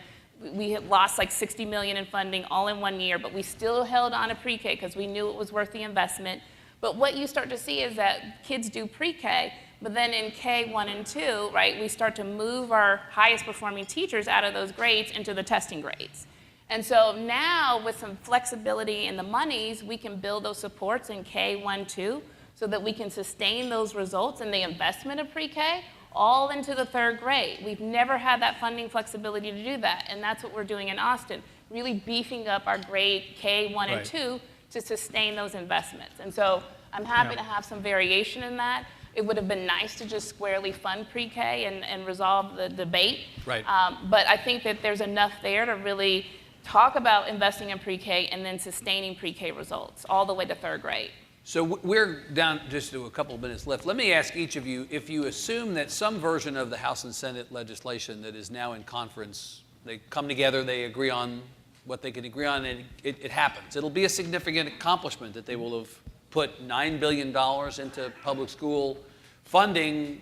we had lost like $60 million in funding all in 1 year, but we still held on to pre-K because we knew it was worth the investment. But what you start to see is that kids do pre-K, but then in K1 and 2, right, we start to move our highest performing teachers out of those grades into the testing grades. And so now with some flexibility in the monies, we can build those supports in K1, 2, so that we can sustain those results and the investment of pre-K all into the 3rd grade. We've never had that funding flexibility to do that, and that's what we're doing in Austin, really beefing up our grade K1 and 2 to sustain those investments. And so I'm happy to have some variation in that. It would have been nice to just squarely fund pre-K and resolve the debate. Right. But I think that there's enough there to really talk about investing in pre-K and then sustaining pre-K results all the way to 3rd grade. So we're down just to a couple of minutes left. Let me ask each of you, if you assume that some version of the House and Senate legislation that is now in conference, they come together, they agree on what they can agree on, and it happens. It'll be a significant accomplishment that they will have put $9 billion into public school funding,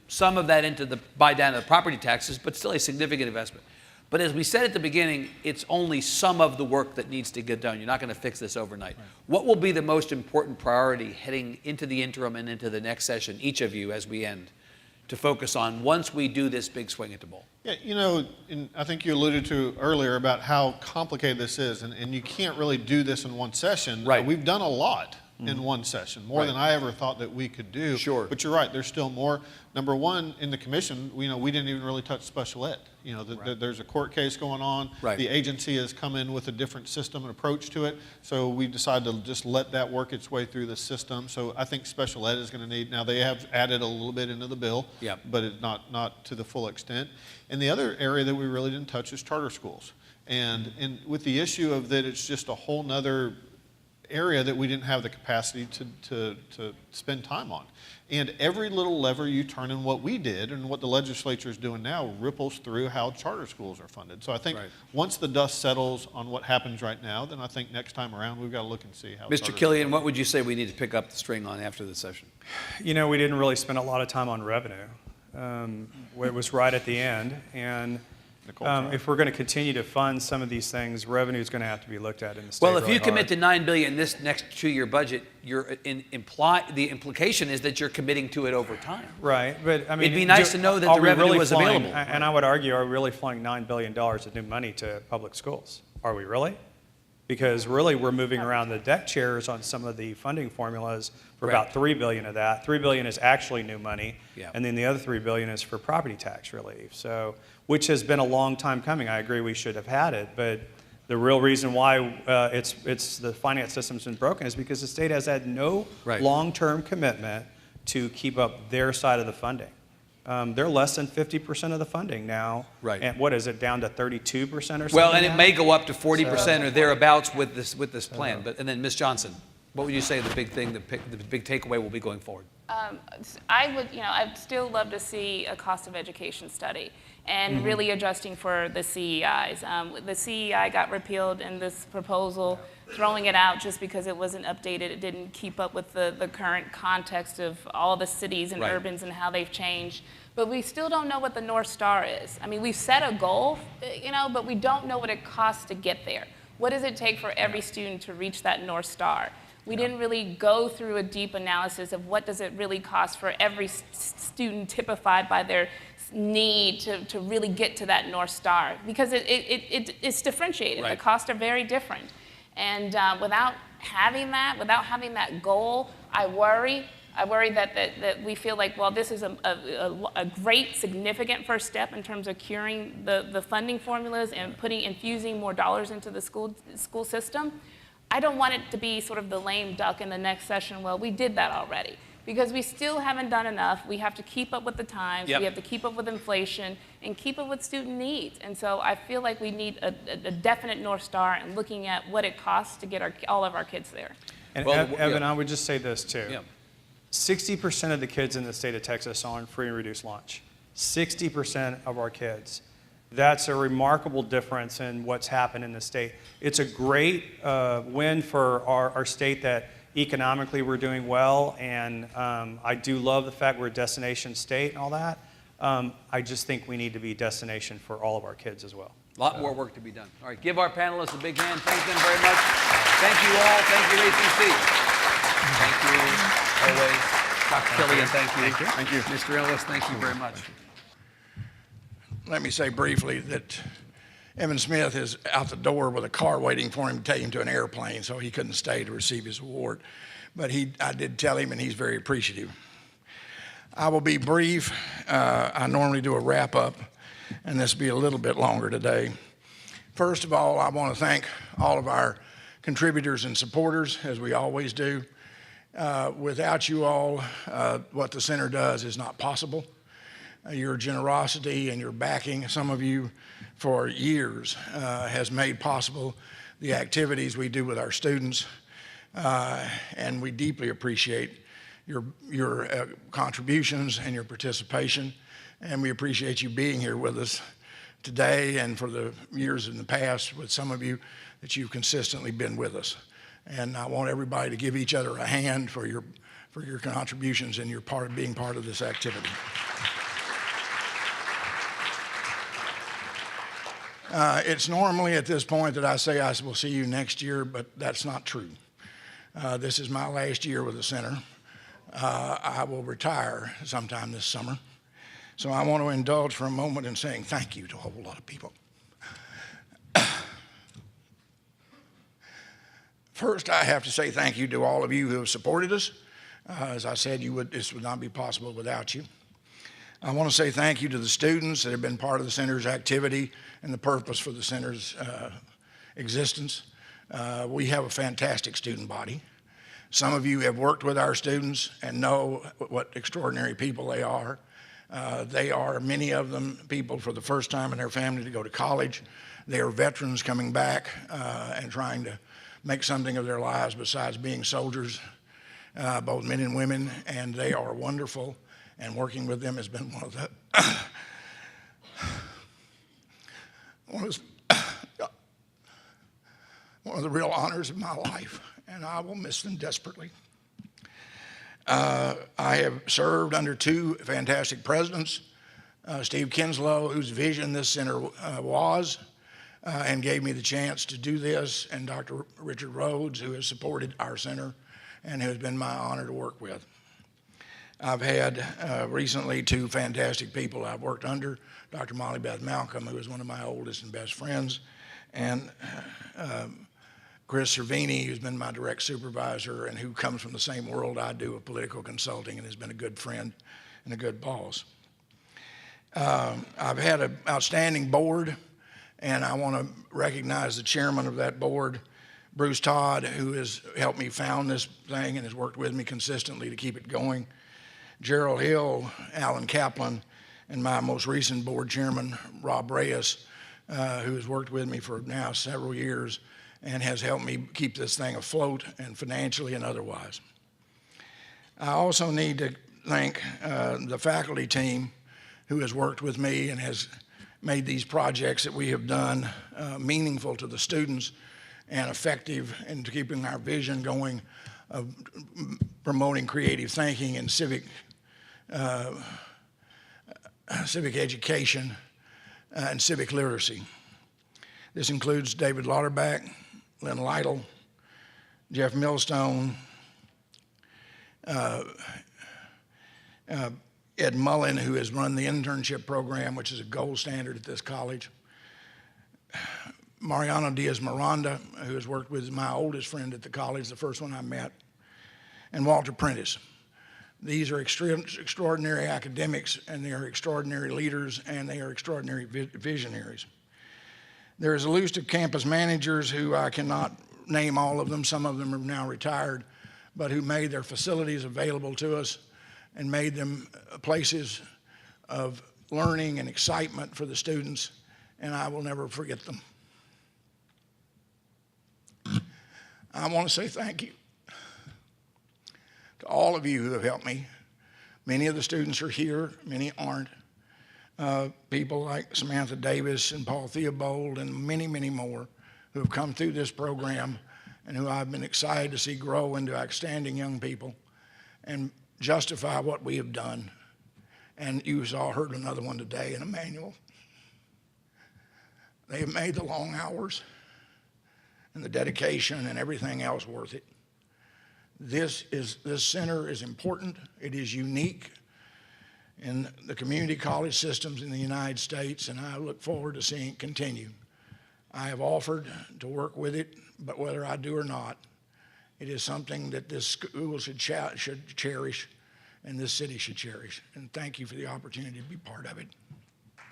some of that into the buy down of the property taxes, but still a significant investment. But as we said at the beginning, it's only some of the work that needs to get done. You're not going to fix this overnight. Right. What will be the most important priority heading into the interim and into the next session, each of you as we end, to focus on once we do this big swing at the ball? Yeah, you know, I think you alluded to earlier about how complicated this is, and you can't really do this in one session. Right. We've done a lot in one session, more than I ever thought that we could do. Sure. But you're right, there's still more. Number one, in the commission, we didn't even really touch special ed. There's a court case going on. Right. The agency has come in with a different system and approach to it. So we decided to just let that work its way through the system. So I think special ed is going to need, now they have added a little bit into the bill, but it's not to the full extent. And the other area that we really didn't touch is charter schools. And with the issue of that, it's just a whole nother area that we didn't have the capacity to spend time on. And every little lever you turn in what we did and what the legislature is doing now ripples through how charter schools are funded. So I think once the dust settles on what happens right now, then I think next time around we've got to look and see how. Mr. Killian, what would you say we need to pick up the string on after the session? We didn't really spend a lot of time on revenue. It was right at the end, and if we're going to continue to fund some of these things, revenue is going to have to be looked at in the state. Well, if really you commit hard. to $9 billion this next 2-year budget, the implication is that you're committing to it over time. Right, but I mean, it'd be nice to know that the revenue was available. And I would argue, are we really flowing $9 billion of new money to public schools? Are we really? Because really, we're moving around the deck chairs on some of the funding formulas for about $3 billion of that. $3 billion is actually new money, and then the other $3 billion is for property tax relief. So, which has been a long time coming. I agree we should have had it, but the real reason why it's the finance system's been broken is because the state has had no long-term commitment to keep up their side of the funding. They're less than 50% of the funding now. Right. And what is it, down to 32% or something? Well, and it may go up to 40% or thereabouts with this plan. And then Ms. Johnson, what would you say the big thing, the big takeaway will be going forward? I'd still love to see a cost of education study and really adjusting for the CEIs. The CEI got repealed in this proposal, throwing it out just because it wasn't updated. It didn't keep up with the current context of all the cities and urbans and how they've changed. But we still don't know what the North Star is. I mean, we've set a goal, but we don't know what it costs to get there. What does it take for every student to reach that North Star? We didn't really go through a deep analysis of what does it really cost for every student typified by their need to really get to that North Star, because it's differentiated. The costs are very different. And without having that goal, I worry that we feel like, well, this is a great, significant first step in terms of curing the funding formulas and infusing more dollars into the school system. I don't want it to be sort of the lame duck in the next session. Well, we did that already, because we still haven't done enough. We have to keep up with the times. We have to keep up with inflation and keep up with student needs. And so I feel like we need a definite North Star and looking at what it costs to get all of our kids there. And Evan, I would just say this too. 60% of the kids in the state of Texas are on free and reduced lunch. 60% of our kids. That's a remarkable difference in what's happened in the state. It's a great win for our state that economically we're doing well, and I do love the fact we're a destination state and all that. I just think we need to be a destination for all of our kids as well. A lot more work to be done. All right, give our panelists a big hand. Thank them very much. Thank you all. Thank you, ACC. Thank you, always. Dr. Killian, thank you. Thank you. Mr. Ellis, thank you very much. Let me say briefly that Evan Smith is out the door with a car waiting for him to take him to an airplane, so he couldn't stay to receive his award. But I did tell him, and he's very appreciative. I will be brief. I normally do a wrap-up, and this will be a little bit longer today. First of all, I want to thank all of our contributors and supporters, as we always do. Without you all, what the center does is not possible. Your generosity and your backing, some of you for years, has made possible the activities we do with our students, and we deeply appreciate your contributions and your participation, and we appreciate you being here with us today and for the years in the past with some of you that you've consistently been with us. And I want everybody to give each other a hand for your contributions and your being part of this activity. It's normally at this point that I say I will see you next year, but that's not true. This is my last year with the center. I will retire sometime this summer. So I want to indulge for a moment in saying thank you to a whole lot of people. First, I have to say thank you to all of you who have supported us. As I said, this would not be possible without you. I want to say thank you to the students that have been part of the center's activity and the purpose for the center's existence. We have a fantastic student body. Some of you have worked with our students and know what extraordinary people they are. They are, many of them, people for the first time in their family to go to college. They are veterans coming back and trying to make something of their lives besides being soldiers, both men and women, and they are wonderful. And working with them has been one of the real honors of my life, and I will miss them desperately. I have served under two fantastic presidents, Steve Kinslow, whose vision this center was, and gave me the chance to do this, and Dr. Richard Rhodes, who has supported our center and who has been my honor to work with. I've had recently two fantastic people I've worked under, Dr. Molly Beth Malcolm, who is one of my oldest and best friends, and Chris Cervini, who's been my direct supervisor and who comes from the same world I do of political consulting and has been a good friend and a good boss. I've had an outstanding board, and I want to recognize the chairman of that board, Bruce Todd, who has helped me found this thing and has worked with me consistently to keep it going. Gerald Hill, Alan Kaplan, and my most recent board chairman, Rob Reyes, who has worked with me for now several years and has helped me keep this thing afloat and financially and otherwise. I also need to thank the faculty team who has worked with me and has made these projects that we have done meaningful to the students and effective in keeping our vision going of promoting creative thinking and civic education and civic literacy. This includes David Lauterbach, Lynn Lytle, Jeff Millstone, Ed Mullen, who has run the internship program, which is a gold standard at this college, Mariano Diaz-Miranda, who has worked with my oldest friend at the college, the first one I met, and Walter Prentice. These are extraordinary academics, and they are extraordinary leaders, and they are extraordinary visionaries. There is a list of campus managers who I cannot name all of them. Some of them are now retired, but who made their facilities available to us and made them places of learning and excitement for the students, and I will never forget them. I want to say thank you to all of you who have helped me. Many of the students are here, many aren't. people like Samantha Davis and Paul Theobald and many, many more who have come through this program and who I've been excited to see grow into outstanding young people and justify what we have done. And you've all heard another one today in Emmanuel. They have made the long hours and the dedication and everything else worth it. This center is important. It is unique in the community college systems in the United States, and I look forward to seeing it continue. I have offered to work with it, but whether I do or not, it is something that this school should cherish and this city should cherish. And thank you for the opportunity to be part of it.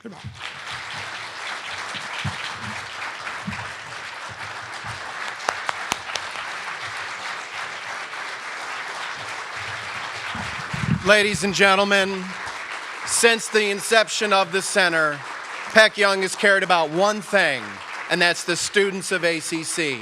Goodbye. Ladies and gentlemen, since the inception of the center, Peck Young has cared about one thing, and that's the students of ACC.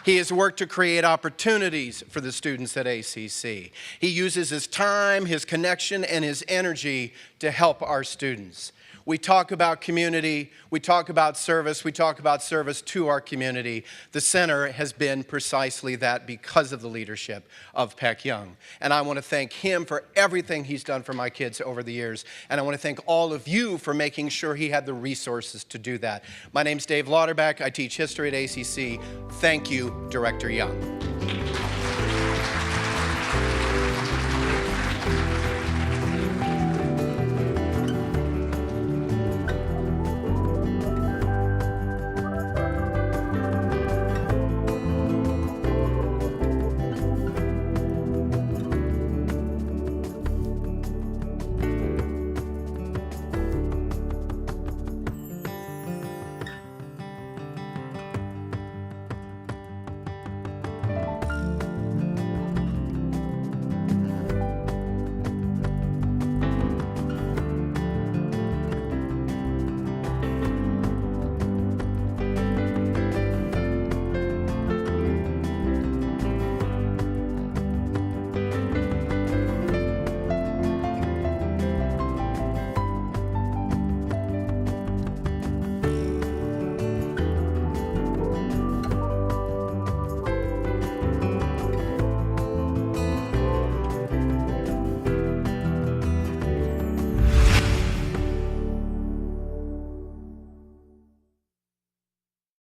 He has worked to create opportunities for the students at ACC. He uses his time, his connection, and his energy to help our students. We talk about community, we talk about service to our community. The center has been precisely that because of the leadership of Peck Young. And I want to thank him for everything he's done for my kids over the years. And I want to thank all of you for making sure he had the resources to do that. My name's Dave Lauterbach. I teach history at ACC. Thank you, Director Young.